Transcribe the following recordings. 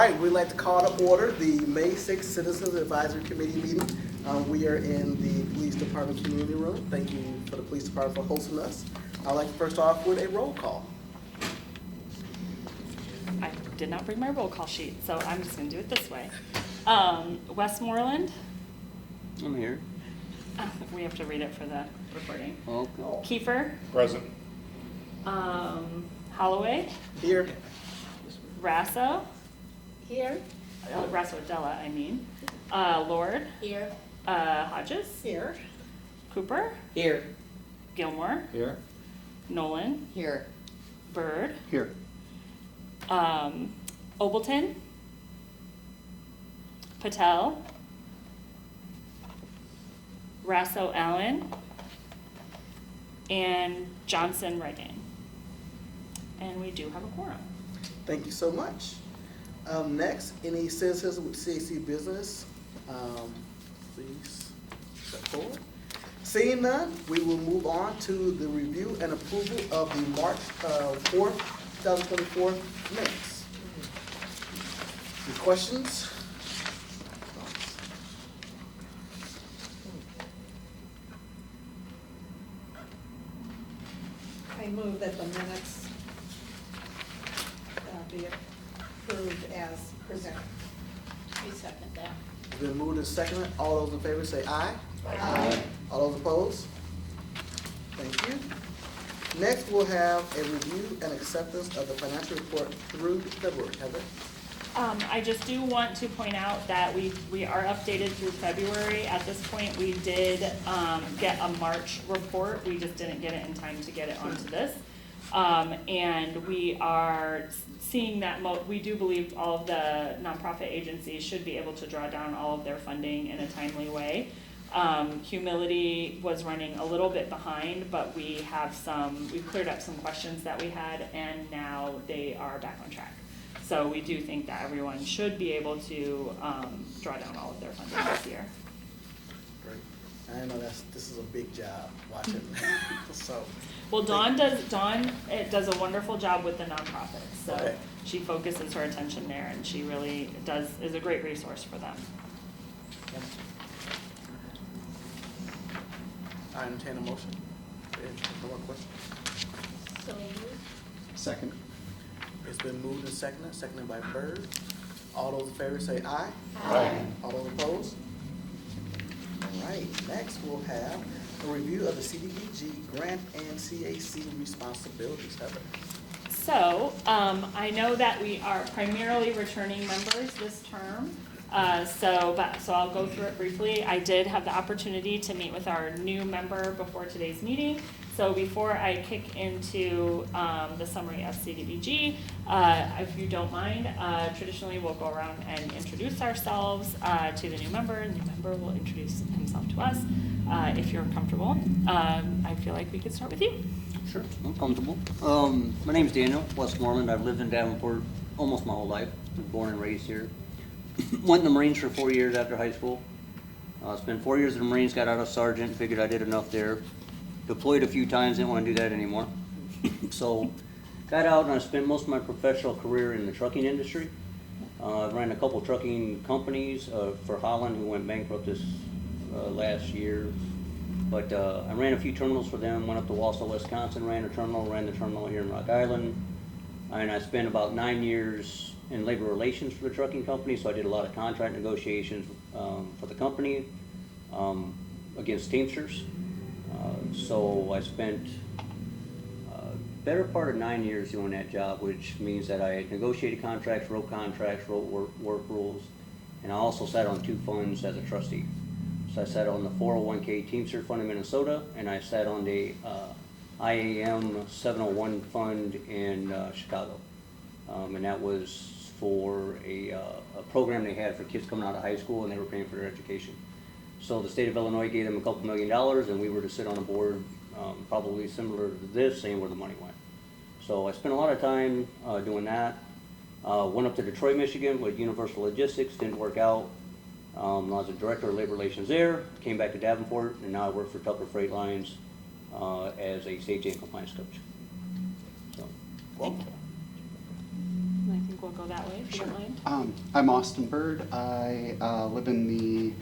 right, we'd like to call to order the May 6th Citizens Advisory Committee meeting. We are in the Police Department Community Room. Thank you for the Police Department for hosting us. I'd like to first off with a roll call. I did not bring my roll call sheet, so I'm just gonna do it this way. Westmoreland, I'm here. we have to read it for the recording. Okay. Kiefer, Present. Holloway, Here. Rasso, Here. Rasso Della, I mean. Lord, Here. Hodges, Here. Cooper, Here. Gilmore, Here. Nolan, Here. Bird, Here. Obleton, Patel, Rasso Allen, and Johnson Reagan. And we do have a quorum. Thank you so much. Next, any citizens with CAC business, please step forward. Seeing none, we will move on to the review and approval of the March 4th, 2024 minutes. Any questions? I move that the minutes be approved as presented. We second that. It's been moved and seconded. All those in favor say aye. Aye. All those opposed? Thank you. Next, we'll have a review and acceptance of the financial report through February. Heather? I just do want to point out that we are updated through February. At this point, we did get a March report. We just didn't get it in time to get it onto this. And we are seeing that we do believe all of the nonprofit agencies should be able to draw down all of their funding in a timely way. Humility was running a little bit behind, but we've cleared up some questions that we had, and now they are back on track. So we do think that everyone should be able to draw down all of their funding this year. Great. I know this is a big job watching. So. Well, Dawn does a wonderful job with the nonprofits, so Okay. she focuses her attention there, and she really is a great resource for them. I entertain a motion. No more questions? So moved. Second. It's been moved and seconded by Bird. All those in favor say aye. Aye. All those opposed? All right, next we'll have a review of the CDBG grant and CAC responsibilities. Heather? So, I know that we are primarily returning members this term. So I'll go through it briefly. I did have the opportunity to meet with our new member before today's meeting. So before I kick into the summary of CDBG, if you don't mind, traditionally we'll go around and introduce ourselves to the new member, and the new member will introduce himself to us. If you're comfortable, I feel like we could start with you. Sure, I'm comfortable. My name's Daniel Westmoreland. I've lived in Davenport almost my whole life. I was born and raised here. Went in the Marines for 4 years after high school. Spent 4 years in the Marines, got out of sergeant, figured I did enough there. Deployed a few times, didn't want to do that anymore. So got out, and I spent most of my professional career in the trucking industry. Ran a couple trucking companies for Holland, who went bankrupt this last year. But I ran a few terminals for them, went up to Wausau, Wisconsin, ran the terminal here in Rock Island. And I spent about 9 years in labor relations for the trucking company, so I did a lot of contract negotiations for the company against Teamsters. So I spent better part of 9 years doing that job, which means that I negotiated contracts, wrote work rules, and I also sat on 2 funds as a trustee. So I sat on the 401k Teamster Fund in Minnesota, and I sat on the IAM 701 fund in Chicago. And that was for a program they had for kids coming out of high school, and they were paying for their education. So the state of Illinois gave them a couple $1 million, and we were to sit on a board probably similar to this, saying where the money went. So I spent a lot of time doing that. Went up to Detroit, Michigan with Universal Logistics, didn't work out. I was a director of labor relations there, came back to Davenport, and now I work for Tucker Freight Lines as a safety and compliance coach. So, Welcome. I think we'll go that way if you don't mind. I'm Austin Bird. I live in the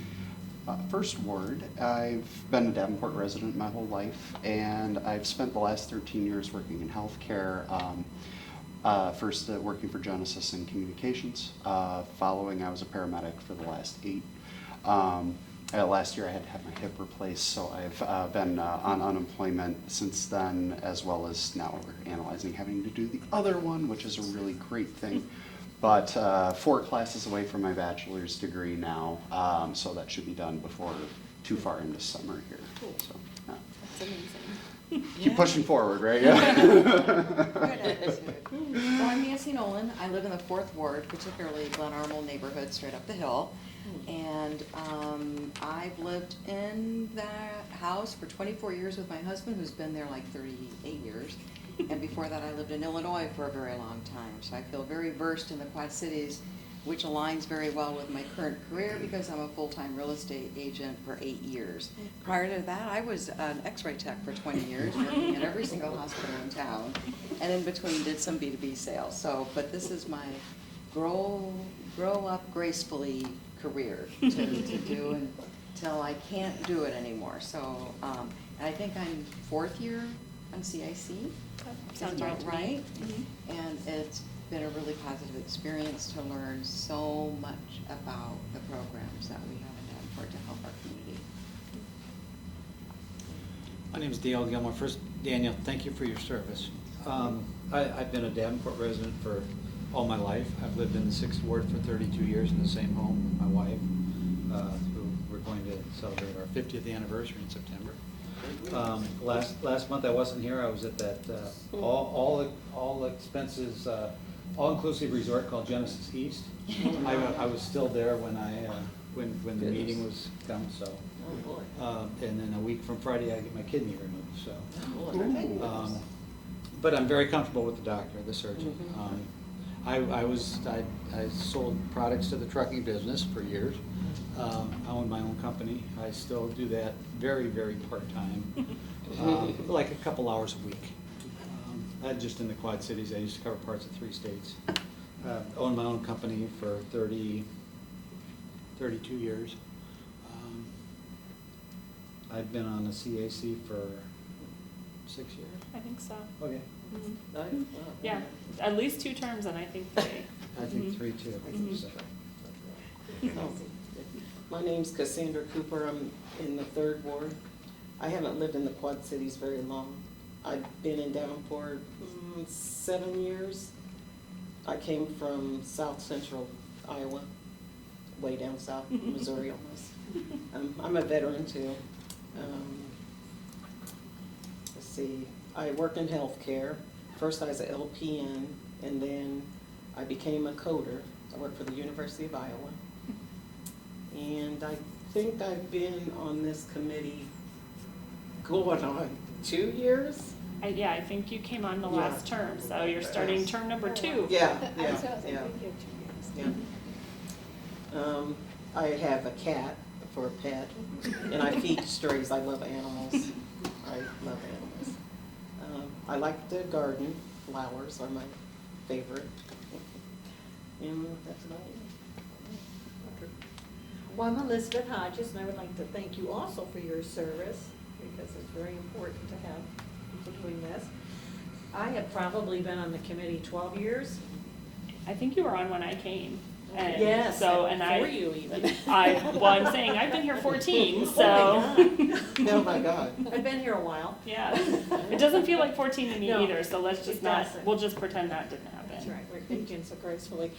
First Ward. I've been a Davenport resident my whole life, and I've spent the last 13 years working in healthcare. First working for Genesis in communications. Following, I was a paramedic for the last 8. Last year I had to have my hip replaced, so I've been on unemployment since then, as well as now we're analyzing having to do the other one, which is a really great thing. But 4 classes away from my bachelor's degree now, so that should be done before too far into summer here. So, That's amazing. keep pushing forward, right? Yeah. Well, I'm Nancy Nolan. I live in the 4th Ward, particularly Glen Armel neighborhood, straight up the hill. And I've lived in that house for 24 years with my husband, who's been there like 38 years. And before that, I lived in Illinois for a very long time. So I feel very versed in the Quad Cities, which aligns very well with my current career because I'm a full-time real estate agent for 8 years. Prior to that, I was an x-ray tech for 20 years, working at every single hospital in town. And in between, did some B2B sales. So, but this is my grow up gracefully career to do until I can't do it anymore. So, and I think I'm 4th year on CIC. Sounds Is right that to me. right? Mhm. And it's been a really positive experience to learn so much about the programs that we have in Davenport to help our community. My name is Dale Gilmore. First, Daniel, thank you for your service. I've been a Davenport resident for all my life. I've lived in the 6th Ward for 32 years in the same home with my wife, who we're going to celebrate our 50th anniversary in September. Last month I wasn't here. I was at that all expenses all-inclusive resort called Genesis East. I was still there when when the meeting was come. So, and then a week from Friday I get my kidney removed. So, but I'm very comfortable with the doctor, the surgeon. I sold products to the trucking business for years. I own my own company. I still do that very, very part-time, like a couple hours a week. Just in the Quad Cities, I used to cover parts of 3 states. Owned my own company for 32 years. I've been on the CAC for 6 years. I think so. Okay. Mhm. Yeah, at least 2 terms and I think 3. I think 3 too. So. My name's Cassandra Cooper. I'm in the 3rd Ward. I haven't lived in the Quad Cities very long. I've been in Davenport 7 years. I came from South Central Iowa, way down south, Missouri almost. I'm a veteran too. Let's see, I worked in healthcare. First I was an LPN, and then I became a coder. I worked for the University of Iowa. And I think I've been on this committee going on 2 years? Yeah, I think you came on the Yeah. last term, so you're starting term number 2. Yeah, I yeah, was gonna say, yeah. we did 2 years. Yeah. I have a cat for a pet, and I feed strays. I love animals. I love animals. I like the garden. Flowers are my favorite. And that's about it. Well, I'm Elizabeth Hodges, and I would like to thank you also for your service, because it's very important to have people doing this. I have probably been on the committee 12 years. I think you were on when I came. And Yes, so, and before I, you even. well, I'm saying I've been here 14, so. Oh my God. I've been here a while. Yeah, it doesn't feel like 14 to me No, either, so let's just it not, doesn't. we'll just pretend that didn't happen. That's right, we're thinking so gracefully.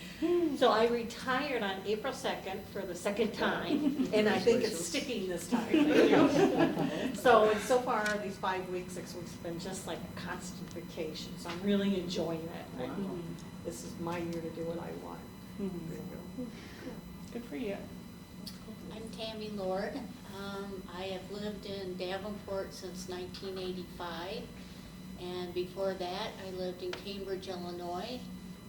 So I retired on April 2nd for the 2nd time, and I think it's sticking this time. So far, these 5 weeks, 6 weeks have been just like a constant vacation, so I'm really enjoying it. This is my year to do what I want. Mhm. Good for you. I'm Tammy Lord. I have lived in Davenport since 1985. And before that, I lived in Cambridge, Illinois.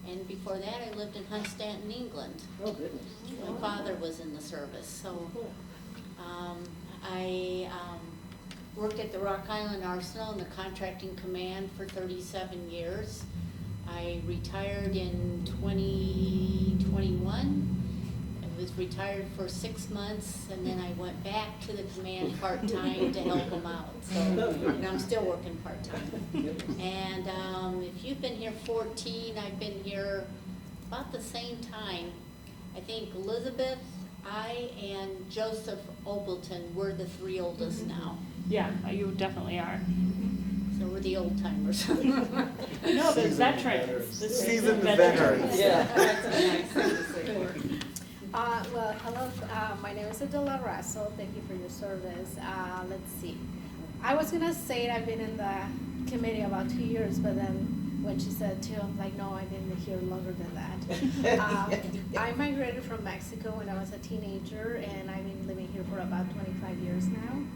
And before that, I lived in Hunstanton, England. Oh, goodness. My father was in the service, so I worked at the Rock Island Arsenal in the contracting command for 37 years. I retired in 2021. I was retired for 6 months, and then I went back to the command part-time to help them out. So and I'm still working part-time. And if you've been here 14, I've been here about the same time. I think Elizabeth, I, and Joseph Obleton, we're the 3 oldest now. Yeah, you definitely are. So we're the old timers. No, the veterans. The Seasoned veterans. Yeah, that's a nice thing to say. Well, hello, my name is Adela Russell, thank you for your service. Let's see, I was gonna say I've been in the committee about 2 years, but then when she said 2, I'm like, no, I've been here longer than that. I migrated from Mexico when I was a teenager, and I've been living here for about 25 years now, in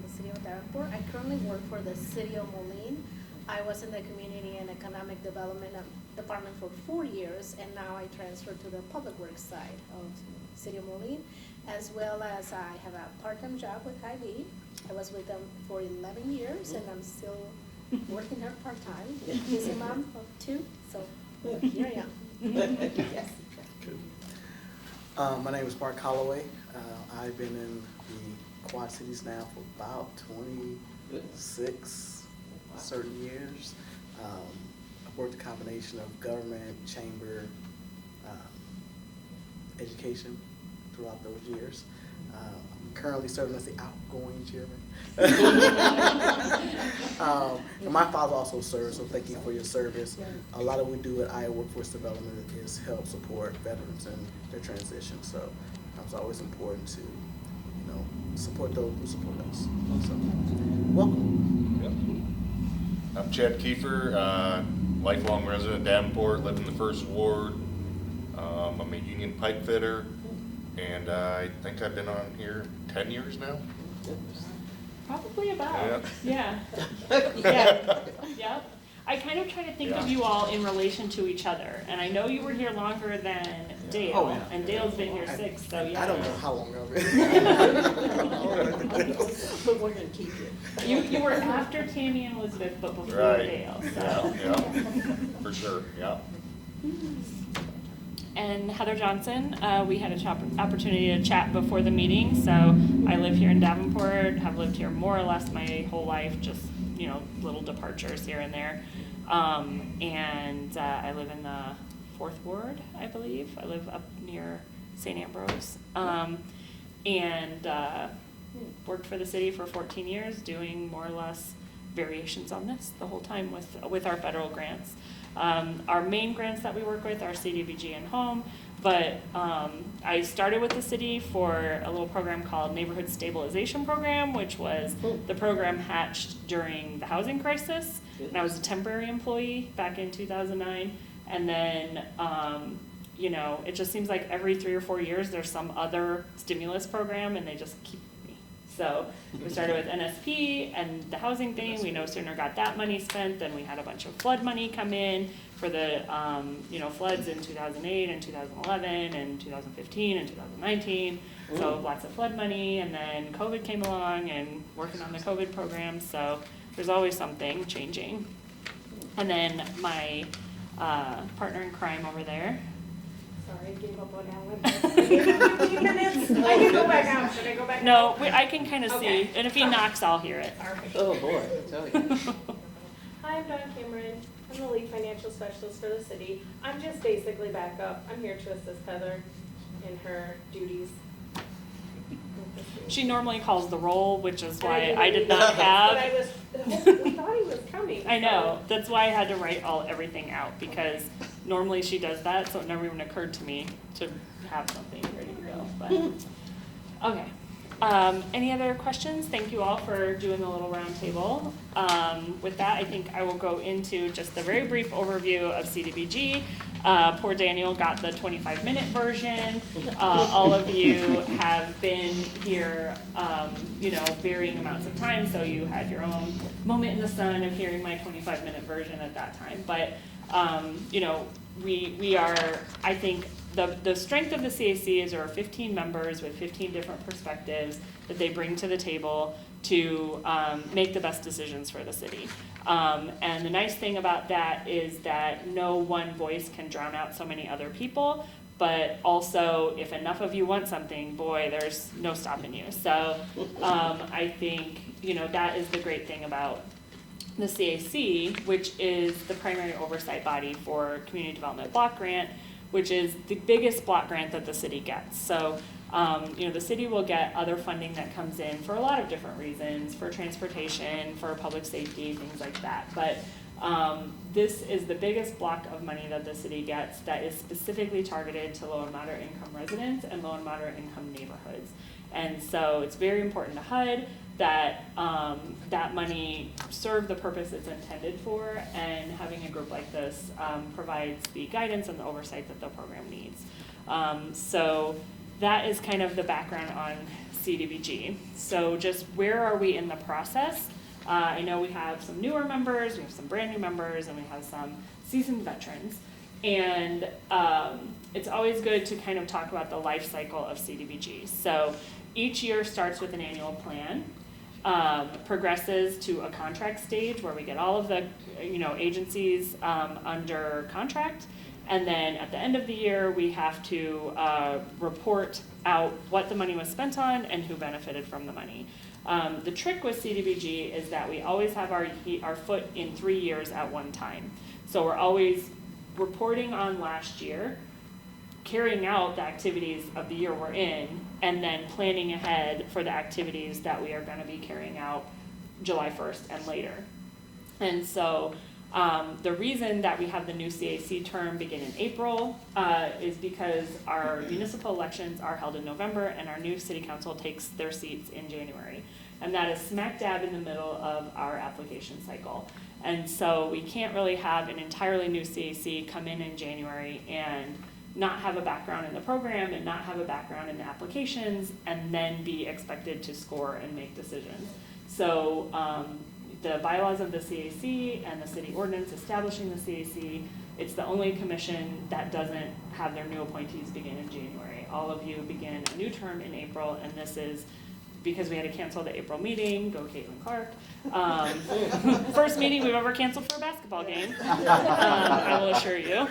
the city of Davenport. I currently work for the city of Moline. I was in the Community and Economic Development Department for 4 years, and now I transferred to the Public Works side of City of Moline, as well as I have a part-time job with Hy-Vee. I was with them for 11 years, and I'm still working here part-time. He's a mom of 2, so here I am. Yes. My name is Mark Holloway. I've been in the Quad Cities now for about 26 certain years. I've worked a combination of government, chamber, education throughout those years. I'm currently serving as the outgoing chairman. And my father also serves, so thank you for your service. A lot of what we do at Iowa Workforce Development is help support veterans in their transition. So it's always important to, support those who support us. So, welcome. I'm Chad Kiefer, lifelong resident of Davenport, live in the 1st Ward. I'm a union pipe fitter, and I think I've been on here 10 years now. Probably about. Yeah. Yeah. Yep. I kind of try to think of you all in relation to each other, and I know you were here longer than Dale, Oh, yeah. and Dale's been here 6, so yeah. I don't know how long I've been. But we're gonna keep you. You were after Tammy and Elizabeth, but before Right. Dale, so. Yeah, for sure, yeah. And Heather Johnson, we had an opportunity to chat before the meeting, so I live here in Davenport, have lived here more or less my whole life, just, little departures here and there. And I live in the 4th Ward, I believe. I live up near St. Ambrose. And worked for the city for 14 years, doing more or less variations on this the whole time with our federal grants. Our main grants that we work with are CDBG and Home, but I started with the city for a little program called Neighborhood Stabilization Program, which was the program hatched during the housing crisis. And I was a temporary employee back in 2009. And then, it just seems like every 3 or 4 years there's some other stimulus program, and they just keep me. So we started with NSP and the housing thing. We no sooner got that money spent than we had a bunch of flood money come in for the floods in 2008 and 2011 and 2015 and 2019. So lots of flood money, and then COVID came along and working on the COVID program. So there's always something changing. And then my partner in crime over there. Sorry, I gave up on Alan. 15 minutes, I can go back out, should I go back? No, I can kind of Okay. see, and if he knocks, I'll hear it. Oh, boy, I tell you. Hi, I'm Dawn Cameron. I'm the lead financial specialist for the city. I'm just basically backup. I'm here to assist Heather in her duties. She normally calls the roll, which is why And I did not have. But we thought he was coming. I know, that's why I had to write everything out, because normally she does that, so it never even occurred to me to have something ready to go, but, okay. Any other questions? Thank you all for doing the little round table. With that, I think I will go into just a very brief overview of CDBG. Poor Daniel got the 25-minute version. All of you have been here, varying amounts of time, so you had your own moment in the sun of hearing my 25-minute version at that time. But you know, we are, I think, the strength of the CAC is there are 15 members with 15 different perspectives that they bring to the table to make the best decisions for the city. And the nice thing about that is that no one voice can drown out so many other people, but also if enough of you want something, boy, there's no stopping you. So I think, you know, that is the great thing about the CAC, which is the primary oversight body for Community Development Block Grant, which is the biggest block grant that the city gets. So, you know, the city will get other funding that comes in for a lot of different reasons, for transportation, for public safety, things like that. But this is the biggest block of money that the city gets that is specifically targeted to low and moderate income residents and low and moderate income neighborhoods. And so it's very important to HUD that that money serve the purpose it's intended for, and having a group like this provides the guidance and the oversight that the program needs. So that is kind of the background on CDBG. So just where are we in the process? I know we have some newer members, we have some brand new members, and we have some seasoned veterans. And it's always good to kind of talk about the life cycle of CDBG. So each year starts with an annual plan, progresses to a contract stage where we get all of the agencies under contract, and then at the end of the year we have to report out what the money was spent on and who benefited from the money. The trick with CDBG is that we always have our foot in 3 years at one time. So we're always reporting on last year, carrying out the activities of the year we're in, and then planning ahead for the activities that we are going to be carrying out July 1st and later. And so the reason that we have the new CAC term begin in April is because our municipal elections are held in November and our new city council takes their seats in January. And that is smack dab in the middle of our application cycle. And so we can't really have an entirely new CAC come in January and not have a background in the program and not have a background in the applications and then be expected to score and make decisions. So the bylaws of the CAC and the city ordinance establishing the CAC, it's the only commission that doesn't have their new appointees begin in January. All of you begin a new term in April, and this is because we had to cancel the April meeting. Go Caitlin Clark. First meeting we've ever canceled for a basketball game, I will assure you.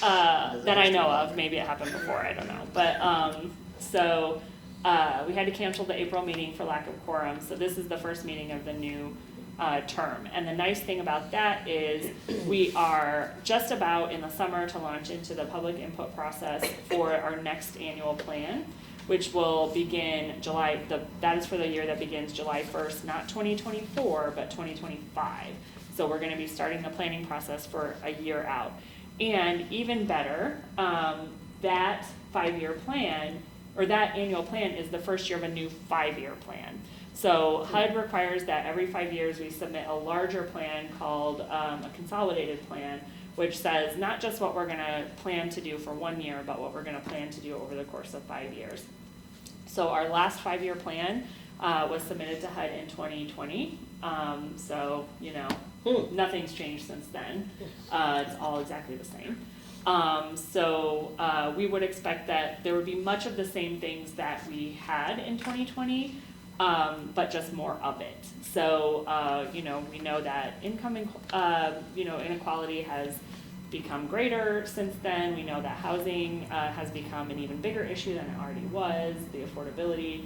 That I know of. Maybe it happened before, I don't know. But we had to cancel the April meeting for lack of quorum. So this is the first meeting of the new term. And the nice thing about that is we are just about in the summer to launch into the public input process for our next annual plan, which will begin that is for the year that begins July 1st, not 2024, but 2025. So we're going to be starting the planning process for a year out. And even better, that 5-year plan, or that annual plan, is the first year of a new 5-year plan. So HUD requires that every 5 years we submit a larger plan called a consolidated plan, which says not just what we're going to plan to do for 1 year, but what we're going to plan to do over the course of 5 years. So our last 5-year plan was submitted to HUD in 2020. Nothing's changed since then. It's all exactly the same. We would expect that there would be much of the same things that we had in 2020, but just more of it. So, we know that income, inequality has become greater since then. We know that housing has become an even bigger issue than it already was, the affordability.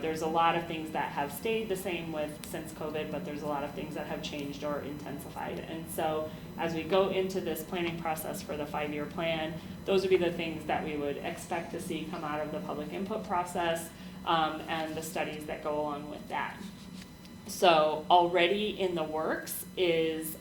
There's a lot of things that have stayed the same since COVID, but there's a lot of things that have changed or intensified. And so as we go into this planning process for the 5-year plan, those would be the things that we would expect to see come out of the public input process and the studies that go along with that. So already in the works is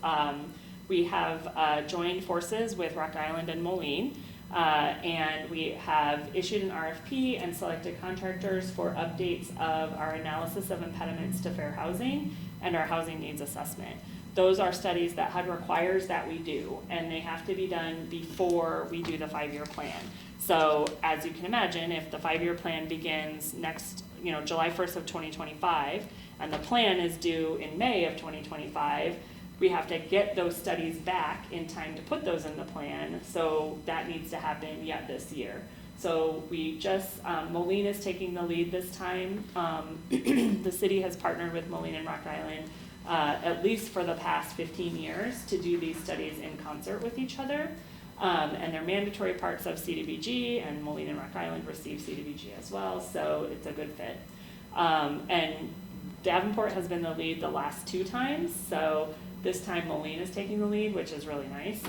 we have joined forces with Rock Island and Moline. And we have issued an RFP and selected contractors for updates of our analysis of impediments to fair housing and our housing needs assessment. Those are studies that HUD requires that we do, and they have to be done before we do the 5-year plan. So as you can imagine, if the 5-year plan begins next, July 1st of 2025, and the plan is due in May of 2025, we have to get those studies back in time to put those in the plan, so that needs to happen yet this year. So we just, Moline is taking the lead this time. The city has partnered with Moline and Rock Island at least for the past 15 years to do these studies in concert with each other. And they're mandatory parts of CDBG, and Moline and Rock Island receive CDBG as well, so it's a good fit. And Davenport has been the lead the last 2 times, so this time Moline is taking the lead, which is really nice.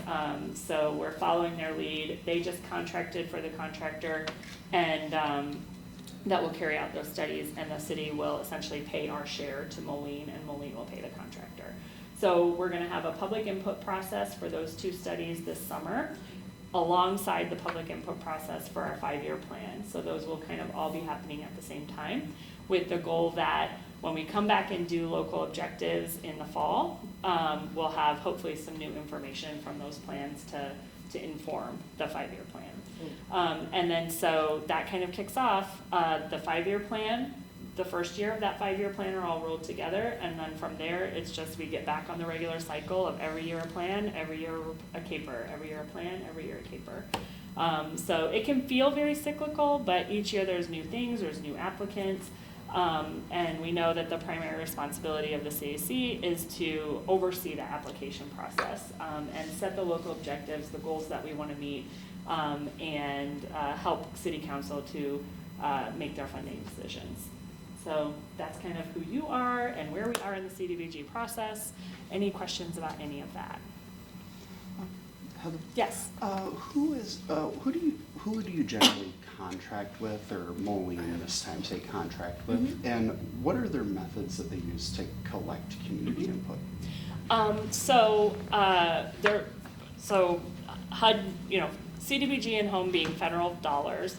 So we're following their lead. They just contracted for the contractor, and that will carry out those studies, and the city will essentially pay our share to Moline, and Moline will pay the contractor. So we're gonna have a public input process for those 2 studies this summer, alongside the public input process for our 5-year plan. So those will kind of all be happening at the same time, with the goal that when we come back and do local objectives in the fall, we'll have hopefully some new information from those plans to inform the 5-year plan. And then so that kind of kicks off the 5-year plan. The first year of that 5-year plan are all rolled together, and then from there, it's just we get back on the regular cycle of every year a plan, every year a caper, every year a plan, every year a caper. So it can feel very cyclical, but each year there's new things, there's new applicants. And we know that the primary responsibility of the CAC is to oversee the application process, and set the local objectives, the goals that we want to meet, and help City Council to make their funding decisions. So that's kind of who you are and where we are in the CDBG process. Any questions about any of that? Heather? Yes. Who do you generally contract with, or Moline this time say contract with, and what are their methods that they use to collect community input? So HUD, CDBG and home being federal dollars,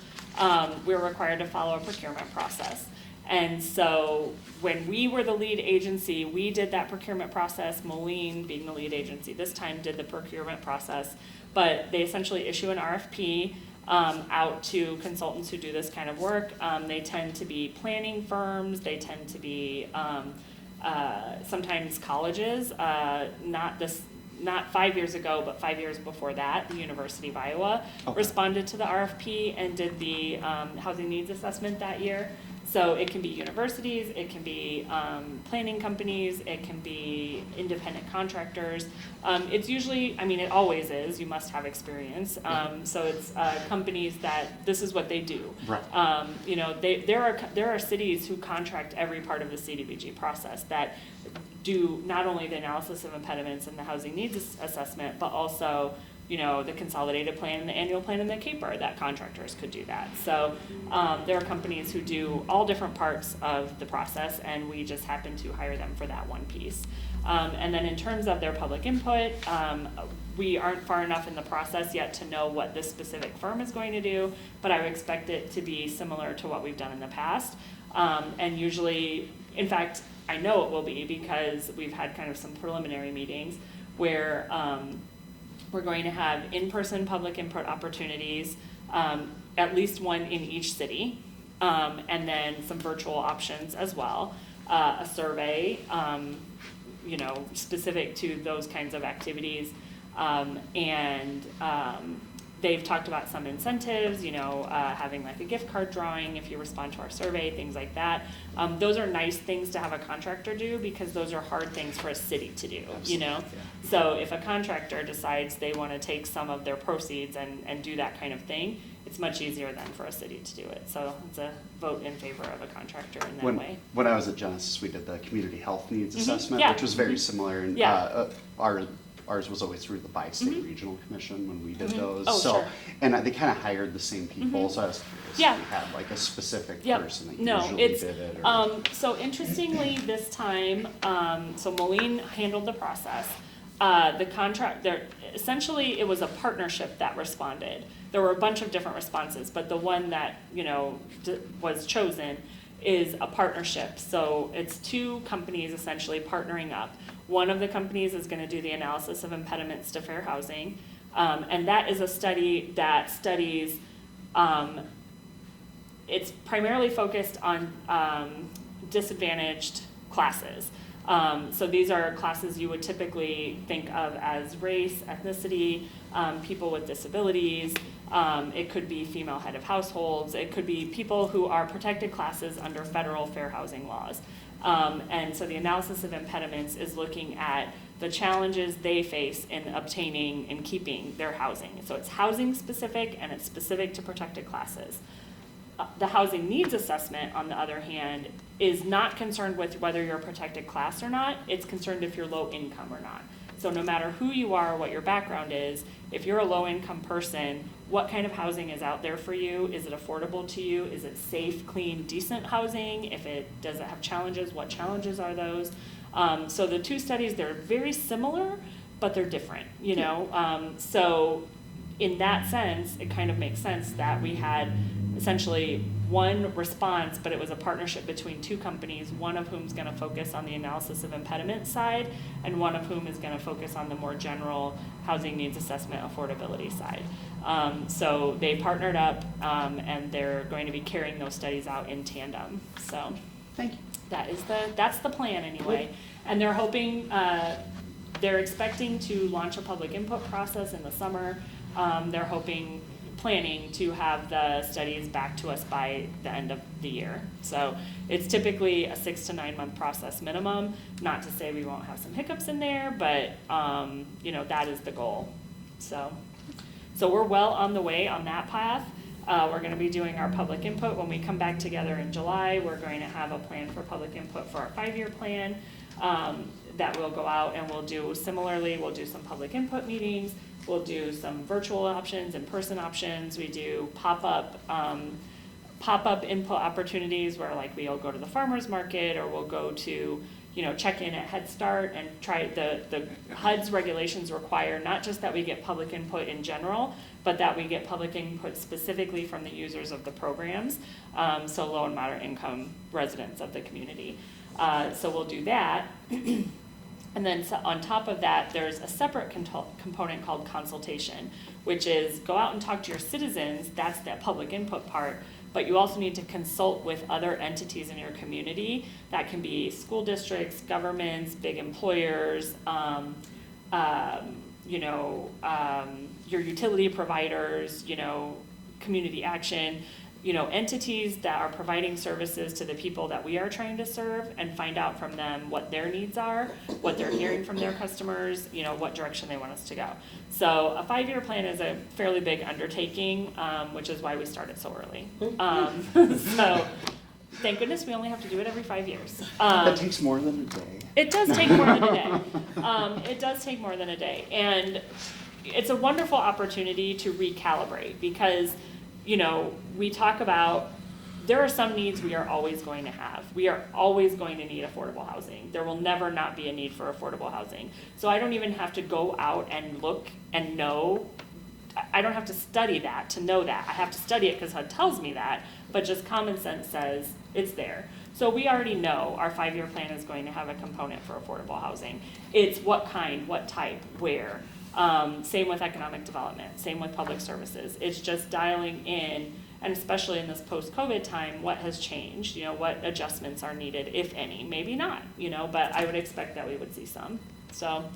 we're required to follow a procurement process. And so when we were the lead agency, we did that procurement process. Moline, being the lead agency this time, did the procurement process, but they essentially issue an RFP out to consultants who do this kind of work. They tend to be planning firms, they tend to be sometimes colleges, not 5 years ago, but 5 years before that, the University of Iowa responded to the RFP and did the housing needs assessment that year. So it can be universities, it can be planning companies, it can be independent contractors. It's usually, it always is, you must have experience. So it's companies that this is what they do. Right. There are cities who contract every part of the CDBG process that do not only the analysis of impediments and the housing needs assessment, but also the consolidated plan and the annual plan and the CAPER, that contractors could do that. So there are companies who do all different parts of the process, and we just happen to hire them for that one piece. And then in terms of their public input, we aren't far enough in the process yet to know what this specific firm is going to do, but I would expect it to be similar to what we've done in the past. And usually, in fact, I know it will be, because we've had kind of some preliminary meetings where we're going to have in-person public input opportunities, at least one in each city, and then some virtual options as well. A survey, specific to those kinds of activities, and they've talked about some incentives, having like a gift card drawing if you respond to our survey, things like that. Those are nice things to have a contractor do, because those are hard things for a city to do, Yeah. So if a contractor decides they want to take some of their proceeds and do that kind of thing, it's much easier then for a city to do it. So it's a vote in favor of a contractor in that way. When I was at Genesis, we did the community health needs assessment, Yeah. which was very similar, and ours was always through the Bi-State Regional Commission when we did those. Oh, so, sure. And they kind of hired the same people, so I was curious Yeah. if we had like a specific Yep. person that No, usually it's, did it. Or... so interestingly this time, so Moline handled the process. The contract, essentially it was a partnership that responded. There were a bunch of different responses, but the one that, was chosen is a partnership. So it's 2 companies essentially partnering up. One of the companies is going to do the analysis of impediments to fair housing, and that is a study that studies, it's primarily focused on disadvantaged classes. So these are classes you would typically think of as race, ethnicity, people with disabilities. It could be female head of households. It could be people who are protected classes under federal fair housing laws. And so the analysis of impediments is looking at the challenges they face in obtaining and keeping their housing. So it's housing specific and it's specific to protected classes. The housing needs assessment, on the other hand, is not concerned with whether you're a protected class or not. It's concerned if you're low income or not. So no matter who you are, what your background is, if you're a low income person, what kind of housing is out there for you? Is it affordable to you? Is it safe, clean, decent housing? Does it have challenges? What challenges are those? So the two studies, they're very similar, but they're different, you know? So in that sense, it kind of makes sense that we had essentially one response, but it was a partnership between two companies, one of whom is going to focus on the analysis of impediment side, and one of whom is going to focus on the more general housing needs assessment affordability side. So they partnered up, and they're going to be carrying those studies out in tandem. So Thank you. that's the plan anyway. And they're hoping, they're expecting to launch a public input process in the summer. They're planning to have the studies back to us by the end of the year. So it's typically a 6 to 9 month process minimum. Not to say we won't have some hiccups in there, but you know, that is the goal. So we're well on the way on that path. We're going to be doing our public input when we come back together in July. We're going to have a plan for public input for our 5-year plan that will go out, and we'll do similarly. We'll do some public input meetings. We'll do some virtual options, in-person options. We do pop-up input opportunities where, like, we'll go to the farmer's market, or we'll go to, you know, check in at Head Start and try. The HUD's regulations require not just that we get public input in general, but that we get public input specifically from the users of the programs, so low and moderate income residents of the community. So we'll do that. And then on top of that, there's a separate component called consultation, which is go out and talk to your citizens. That's that public input part. But you also need to consult with other entities in your community. That can be school districts, governments, big employers, your utility providers, you know, community action, you know, entities that are providing services to the people that we are trying to serve, and find out from them what their needs are, what they're hearing from their customers, you know, what direction they want us to go. So a 5-year plan is a fairly big undertaking, which is why we started so early. So thank goodness we only have to do it every 5 years. That takes more than a day. It does take more than a day. It does take more than a day. And it's a wonderful opportunity to recalibrate, because you know, we talk about, there are some needs we are always going to have. We are always going to need affordable housing. There will never not be a need for affordable housing. So I don't even have to go out and look and know. I don't have to study that to know that. I have to study it because HUD tells me that, but just common sense says it's there. So we already know our 5-year plan is going to have a component for affordable housing. It's what kind, what type, where. Same with economic development, same with public services. It's just dialing in, and especially in this post-COVID time, what has changed, you know, what adjustments are needed, if any, maybe not, you know, but I would expect that we would see some. So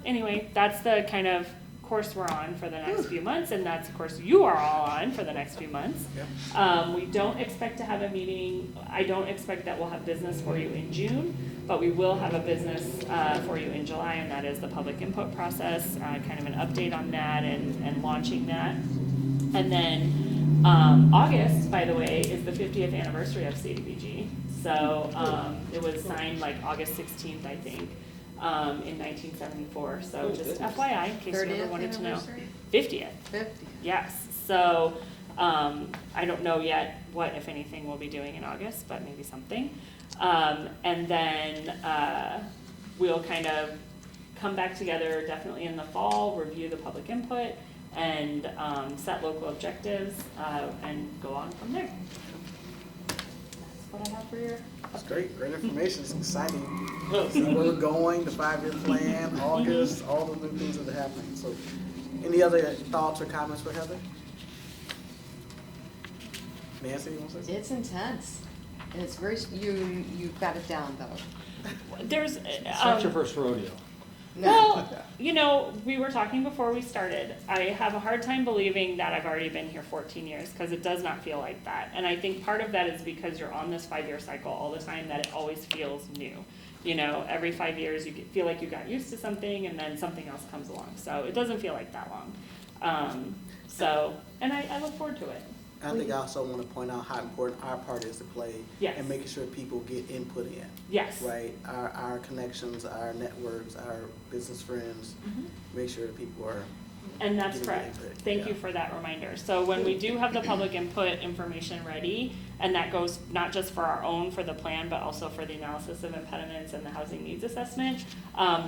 anyway, that's the kind of course we're on for the next few months, and that's of course you are all on for the next few months. Yeah. We don't expect to have a meeting. I don't expect that we'll have business for you in June, but we will have a business for you in July, and that is the public input process, kind of an update on that and launching that. And then August, by the way, is the 50th anniversary of CDBG. So it was signed like August 16th, I think. In 1974, so just FYI, in case you ever wanted to know. 50th. 50th. Yes. So I don't know yet what, if anything, we'll be doing in August, but maybe something. And then we'll kind of come back together definitely in the fall, review the public input, and set local objectives, and go on from there. That's what I have for your. That's great information. It's exciting. So where we're going, the 5-year plan, August, all the new things that are happening. So any other thoughts or comments for Heather? Nancy, you want to say something? It's intense. And it's very, you've got it down though. There's, It's not your first rodeo. well, you know, we were talking before we started. I have a hard time believing that I've already been here 14 years because it does not feel like that. And I think part of that is because you're on this 5-year cycle all the time that it always feels new. You know, every 5 years you feel like you got used to something and then something else comes along. So it doesn't feel like that long. And I look forward to it. I think I also want to point out how important our part is to play Yes. and making sure people get input in. Yes. Right? Our connections, our networks, our business friends, make sure that people are. And that's Getting correct. input, Thank yeah. you for that reminder. So when we do have the public input information ready, and that goes not just for our own, for the plan, but also for the analysis of impediments and the housing needs assessment,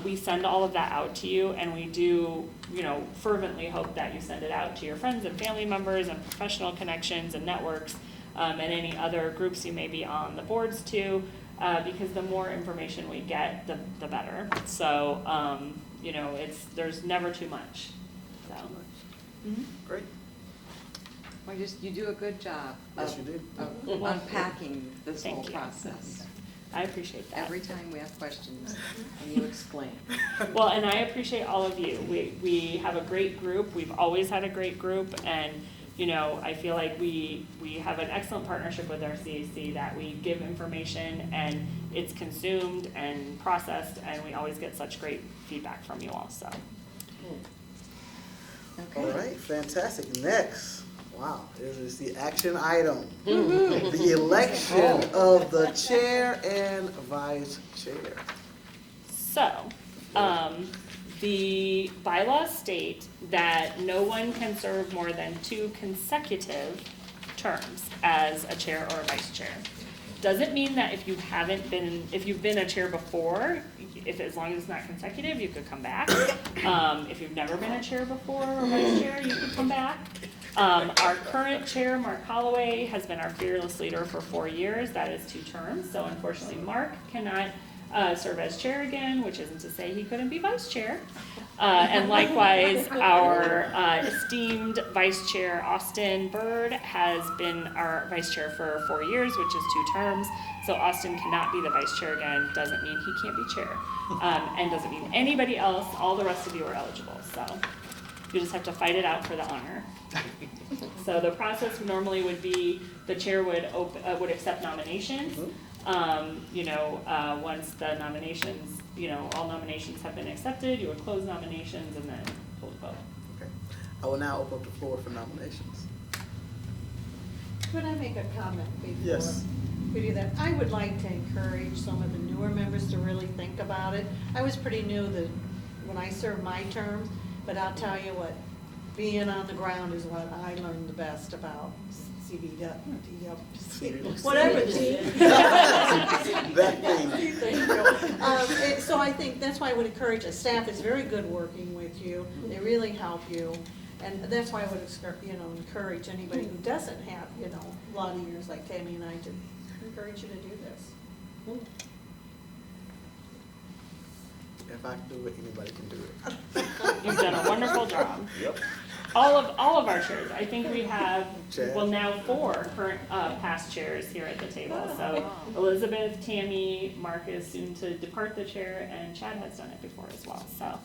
we send all of that out to you, and we do, you know, fervently hope that you send it out to your friends and family members and professional connections and networks, and any other groups you may be on the boards to, because the more information we get, the better. So, you know, there's never too much. So. Mhm. Great. Well, you do a good job Yes, you do. of unpacking this Thank whole you. process. I appreciate that. Every time we have questions and you explain. Well, and I appreciate all of you. We have a great group. We've always had a great group, and you know, I feel like we have an excellent partnership with our CAC, that we give information and it's consumed and processed, and we always get such great feedback from you all. So. All right, fantastic. Next, wow, this is the action item. The election of the chair and vice chair. So, the bylaws state that no one can serve more than 2 consecutive terms as a chair or a vice chair. Doesn't mean that if you've been a chair before, as long as it's not consecutive, you could come back. If you've never been a chair before or vice chair, you could come back. Our current chair, Mark Holloway, has been our fearless leader for 4 years. That is 2 terms. So unfortunately, Mark cannot serve as chair again, which isn't to say he couldn't be vice chair. And likewise, our esteemed vice chair, Austin Bird, has been our vice chair for 4 years, which is 2 terms. So Austin cannot be the vice chair again. Doesn't mean he can't be chair. And doesn't mean anybody else. All the rest of you are eligible. So you just have to fight it out for the honor. So the process normally would be the chair would accept nominations. Once the nominations, all nominations have been accepted, you would close nominations and then hold a vote. Okay. I will now open up the floor for nominations. Could I make a comment before? Yes. We do that. I would like to encourage some of the newer members to really think about it. I was pretty new when I served my terms, but I'll tell you what, being on the ground is what I learned the best about whatever it is. That thing. So I think that's why I would encourage, a staff is very good working with you. They really help you. And that's why I would, encourage anybody who doesn't have, a lot of years like Tammy and I to encourage you to do this. If I can do it, anybody can do it. You've done a wonderful job. Yep. All of our chairs. I think we have, Chad. now 4 current past chairs here at the table. So Elizabeth, Tammy, Mark is soon to depart the chair, and Chad has done it before as well. So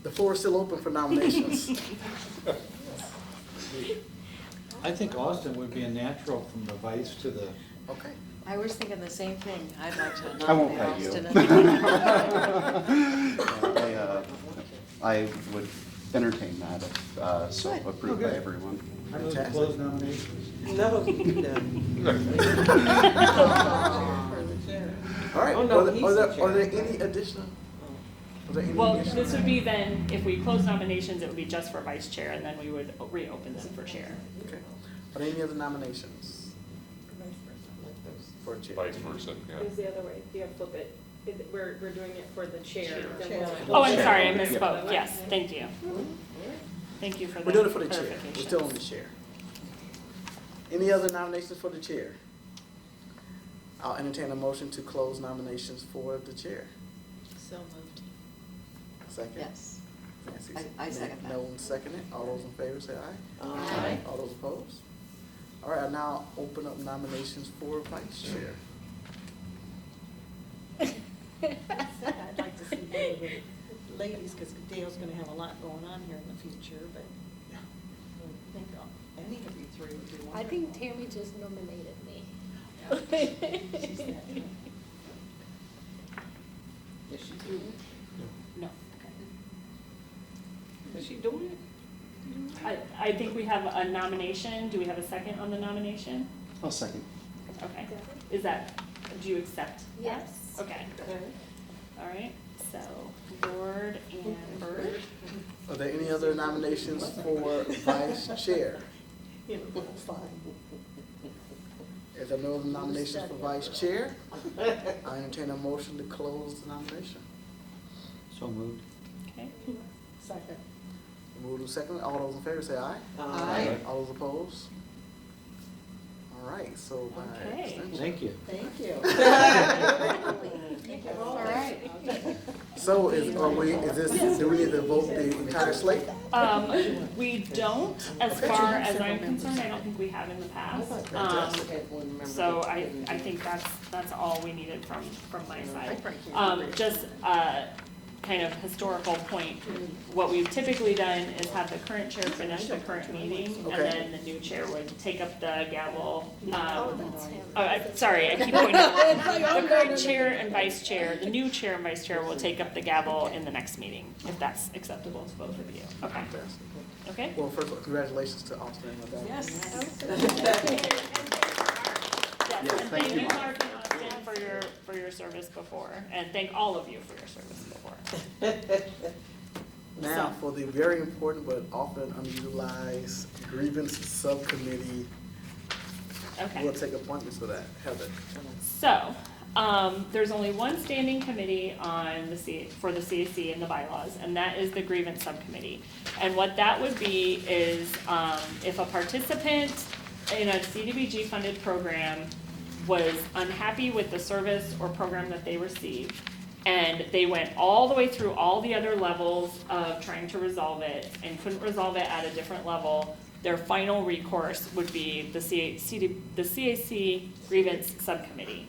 The floor is still open for nominations. I think Austin would be a natural from the vice to the, Okay. I was thinking the same thing. I'd like to I won't nominate pay you. Austin. I would entertain that if so Good. approved by everyone. I move to close nominations. No, All right. Oh, no, Are he's there- the chair. are there any additional? Are there any well, additional? this would be then, if we close nominations, it would be just for vice chair, and then we would reopen them for chair. Okay. Are there any other nominations for chair? Vice versa, yeah. It's the other way, you have to flip it. We're doing it for the chair. then Chair. we'll- Oh, I'm sorry, I Yeah. misspoke. Yes, thank you. Thank you for the We're doing it for the chair. We're clarification. still on the chair. Any other nominations for the chair? I'll entertain a motion to close nominations for the chair. So moved. Second? Yes. Nancy, I second that. No one seconded. All those in favor say aye. Aye. All those opposed? All right, I now open up nominations for vice chair. I'd like to see one of the ladies, because Dale's gonna have a lot going on here in the future, but I think any of you three would do wonderful. I think Tammy just nominated me. She's that kind. Is she doing it? No. Is she doing it? I think we have a nomination. Do we have a second on the nomination? I'll second. Okay. Is that, do you accept? that? Yes. Okay. All right, so Lord and Bird. Are there any other nominations for vice chair? You know, fine. If there are no other nominations for vice chair, I entertain a motion to close the nomination. So moved. Okay. Second. Moved and seconded. All those in favor say aye. Aye. All those opposed? All right, so by Okay. extension. Thank you. Thank you. All right. So is this, do we need to vote the entire slate? We don't, as far as I'm concerned, I don't think we have in the past. So I think that's all we needed from my side. Just kind of historical point, what we've typically done is have the current chair finish the current meeting, and Okay. then the new chair would take up the gavel. Oh, that's him. Sorry, I keep pointing out. The current chair and vice chair, the new chair and vice chair will take up the gavel in the next meeting, if that's acceptable to both of you. Okay, Fantastic. okay? Well, first of all, congratulations to Austin and Madonna. Yes. Yes, Yes, and thank thank you. you, Mark and Austin, for your service before, and thank all of you for your service before. Now, for the very important but often unutilized grievance subcommittee, Okay. we'll take appointments for that. Heather. So, there's only one standing committee on for the CAC and the bylaws, and that is the grievance subcommittee. And what that would be is, if a participant in a CDBG funded program was unhappy with the service or program that they received, and they went all the way through all the other levels of trying to resolve it and couldn't resolve it at a different level, their final recourse would be the CAC grievance subcommittee.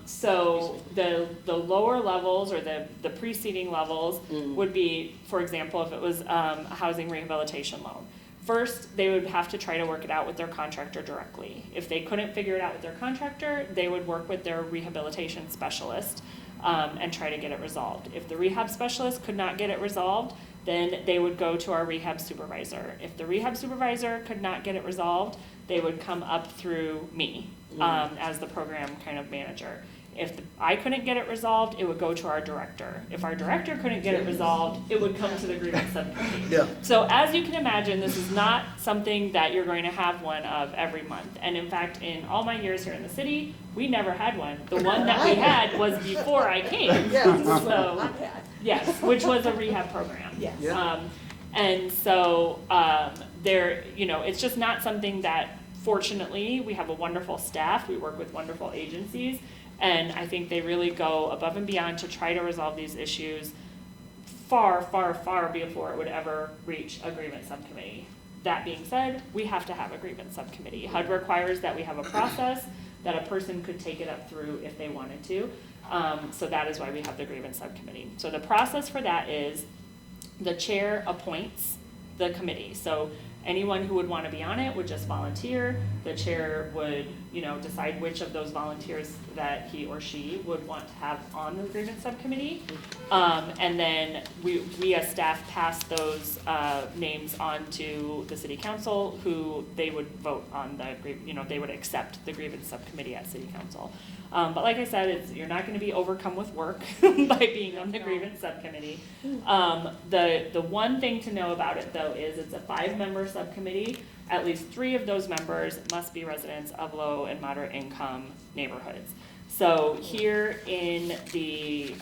So the lower levels or the preceding levels would be, for example, if it was a housing rehabilitation loan. First, they would have to try to work it out with their contractor directly. If they couldn't figure it out with their contractor, they would work with their rehabilitation specialist and try to get it resolved. If the rehab specialist could not get it resolved, then they would go to our rehab supervisor. If the rehab supervisor could not get it resolved, they would come up through me as the program kind of manager. If I couldn't get it resolved, it would go to our director. If our director couldn't get it resolved, it would come to the grievance subcommittee. Yeah. So as you can imagine, this is not something that you're going to have one of every month. And in fact, in all my years here in the city, we never had one. The one that we had was before I came. So, yes, which was a rehab program. Yes. Yeah. And so there, it's just not something that, fortunately, we have a wonderful staff. We work with wonderful agencies. And I think they really go above and beyond to try to resolve these issues far, far, far before it would ever reach a grievance subcommittee. That being said, we have to have a grievance subcommittee. HUD requires that we have a process that a person could take it up through if they wanted to. So that is why we have the grievance subcommittee. So the process for that is the chair appoints the committee. So anyone who would want to be on it would just volunteer. The chair would, decide which of those volunteers that he or she would want to have on the grievance subcommittee. And then we as staff pass those names on to the city council, who they would vote on they would accept the grievance subcommittee at city council. But like I said, you're not going to be overcome with work by being on the grievance subcommittee. The one thing to know about it, though, is it's a 5-member subcommittee. At least 3 of those members must be residents of low and moderate income neighborhoods. So here in the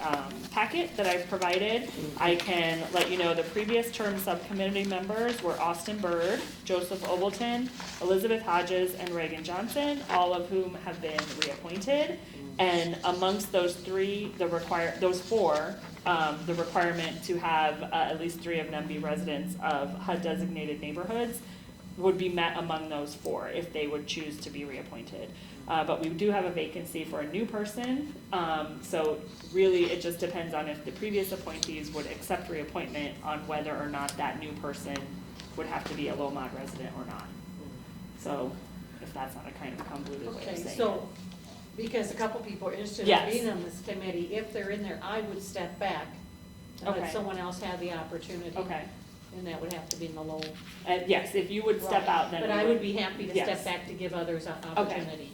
packet that I've provided, I can let you know the previous term subcommittee members were Austin Bird, Joseph Obleton, Elizabeth Hodges, and Reagan Johnson, all of whom have been reappointed. And amongst those 4, the requirement to have at least 3 of them be residents of HUD designated neighborhoods would be met among those four if they would choose to be reappointed. But we do have a vacancy for a new person, so really it just depends on if the previous appointees would accept reappointment on whether or not that new person would have to be a Lomond resident or not. So if that's not a kind of convoluted way of Okay, saying it. so, because a couple people are interested in Yes. being on this committee, if they're in there, I would step back and Okay. let someone else have the opportunity. Okay, And that would have to be in the low. yes, if you would step out, then But we I would be happy to Yes. step back to give others an opportunity.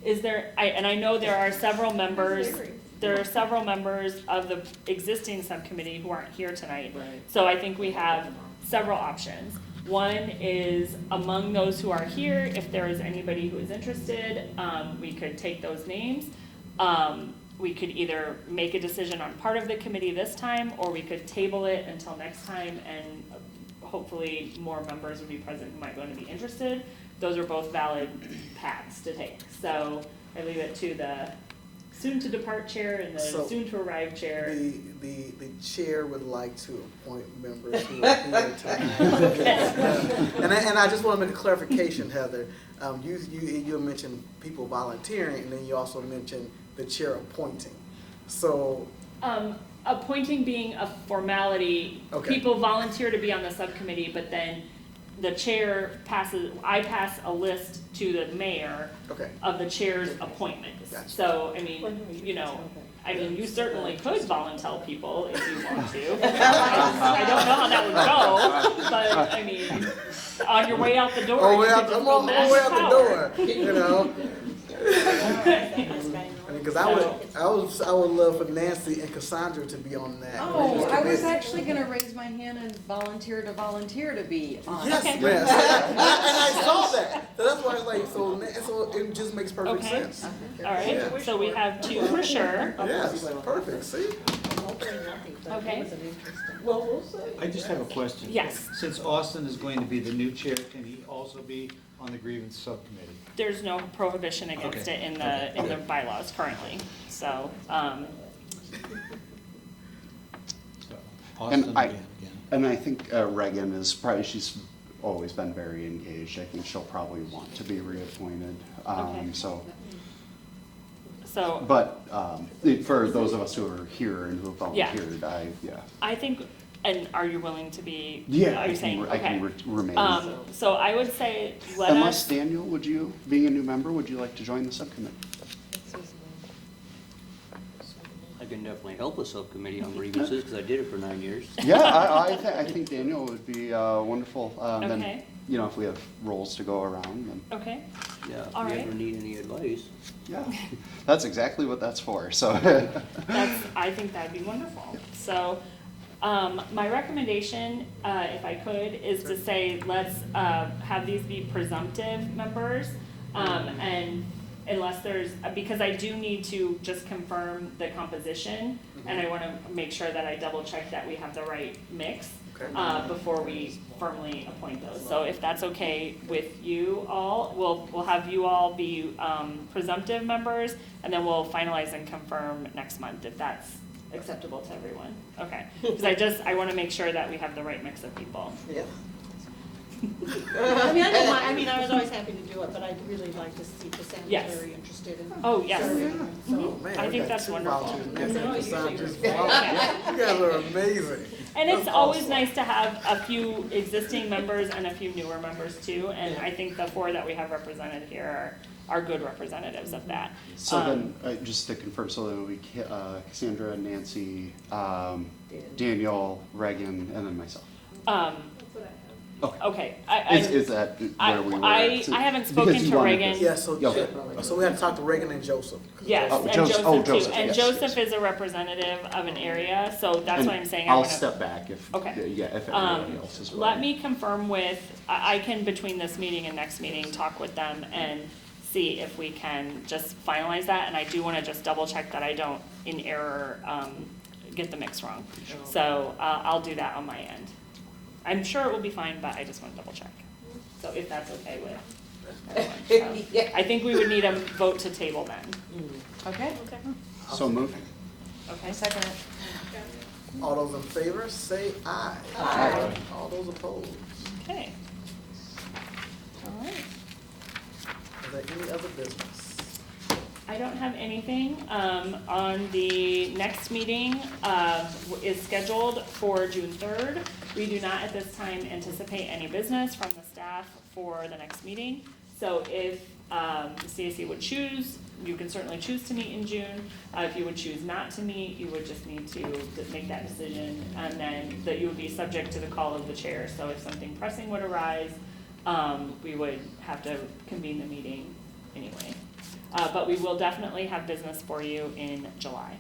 Is there, and I know there are several members, Very. there are several members of the existing subcommittee who aren't here tonight. Right. So I think we have several options. One is among those who are here, if there is anybody who is interested, we could take those names. We could either make a decision on part of the committee this time, or we could table it until next time, and hopefully more members would be present who might want to be interested. Those are both valid paths to take. So I leave it to the soon-to-depart chair and the So, soon-to-arrive chair. The chair would like to appoint members who are here tonight. And I just want to make a clarification, Heather. You mentioned people volunteering, and then you also mentioned the chair appointing. So, Appointing being a formality, Okay. people volunteer to be on the subcommittee, but then the chair I pass a list to the mayor okay, of the chair's appointments. Gotcha. So, I mean, you certainly could volunteer people if you want to. I don't know how that would go, but I mean, on your way out the door, oh, you well, could just I'm go on my mass way out the power. door, you know? Because I would love for Nancy and Cassandra to be on that. Oh, I was committee. actually gonna raise my hand and volunteer to be on. Yes, Okay. yes. And I saw that. So that's why I was like, so it just makes perfect Okay. sense. All right, Yeah. so we have two for sure. Yes, perfect, see? Okay. Well, we'll see. I just have a question. Yes. Since Austin is going to be the new chair, can he also be on the grievance subcommittee? There's no prohibition against Okay. it in the bylaws currently, so, So, Austin I- again. And I think Reagan is probably, she's always been very engaged. I think she'll probably want to be reappointed. Okay. so But for those of us who are here and who have Yeah. volunteered, I think, and are you willing to be, Yeah, are you saying, I can okay. remain. So I would say, let Unless us, Daniel, being a new member, would you like to join the subcommittee? I can definitely help a subcommittee on grievances, because I did it for 9 years. Yeah, I think Daniel would be wonderful. Then, Okay. if we have roles to go around, then, okay, Yeah, if All you right. ever need any advice. yeah, that's exactly what that's for, so. I think that'd be wonderful. So, my recommendation, if I could, is to say, let's, have these be presumptive members. And unless there's, because I do need to just confirm the composition, and I wanna make sure that I double check that we have the right mix, Okay. before we firmly appoint those. So if that's okay with you all, we'll have you all be, presumptive members, and then we'll finalize and confirm next month if that's acceptable to everyone. Okay, because I wanna make sure that we have the right mix of people. Yeah. I was always happy to do it, but I'd really like to see Cassandra's Yes. very interested in. Oh, yes. serving, Oh, so. man, I we think got that's two wonderful. volunteers, Nancy and No, usually Cassandra. we're- You guys are amazing. And it's That's always awesome. nice to have a few existing members and a few newer members too, and I think the four that we have represented here are good representatives of that. So then, just to confirm, so then we, Cassandra, Nancy, Daniel, Reagan, and then myself. Um, That's what I have. okay, Is that where we were at? I haven't Because spoken you to wanted Reagan. this. Yeah, so Okay. we have to talk to Reagan and Joseph. Yes, Oh, and Joseph- Joseph too, Joseph, and yes, Joseph yes. is a representative of an area, so that's And why I'm saying I I'll wanna. step back if, Okay. if anybody else is willing. Let me confirm with, I can, between this meeting and next meeting, talk with them and see if we can just finalize that, and I do wanna just double check that I don't, in error, get the mix wrong. So, I'll do that on my end. I'm sure it will be fine, but I just wanna double check. So if that's okay with everyone. So, I think we would need a vote to table then. Okay, So moved. Okay, second it. All those in favor, say aye. Aye. All those opposed. okay. any other business? I don't have anything. On the next meeting, is scheduled for June 3rd. We do not at this time anticipate any business from the staff for the next meeting. So if, the CAC would choose, you can certainly choose to meet in June. If you would choose not to meet, you would just need to make that decision, and then that you would be subject to the call of the chair. So if something pressing would arise, we would have to convene the meeting anyway. But we will definitely have business for you in July.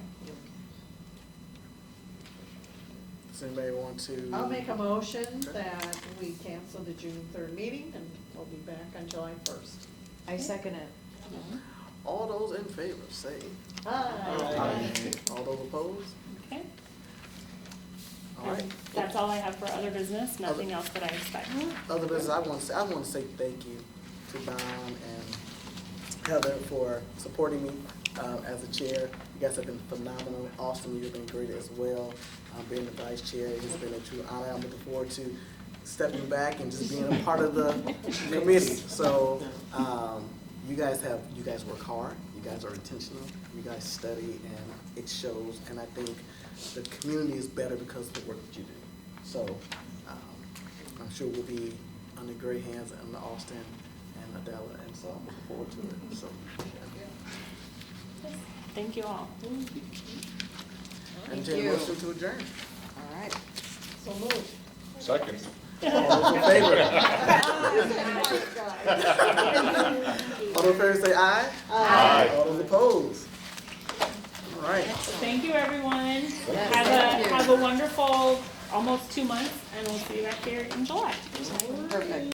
Does anybody want to? I'll make a motion that we cancel the June 3rd meeting and we'll be back on July 1st. I second it. All those in favor, say Aye. all those opposed? Okay? All right. And that's all I have for other business, nothing else that I expect. Other business, I want to say thank you to Don and Heather for supporting me as a chair. You guys have been phenomenal. Austin, you've been great as well. Being the vice chair, it's been a true honor. I'm looking forward to stepping back and just being a part of the committee. So you guys work hard. You guys are intentional. You guys study, and it shows. And I think the community is better because of the work that you do. So I'm sure we'll be under great hands under Austin and Adela, and so I'm looking forward to it. So Thank you all. and Thank you. motion to adjourn. All right. So moved. Second. All those in favor? All those in favor say aye. Aye. All those opposed? All right. Thank you, everyone. thank you. Have a wonderful almost 2 months, and we'll see you back here in July. Perfect.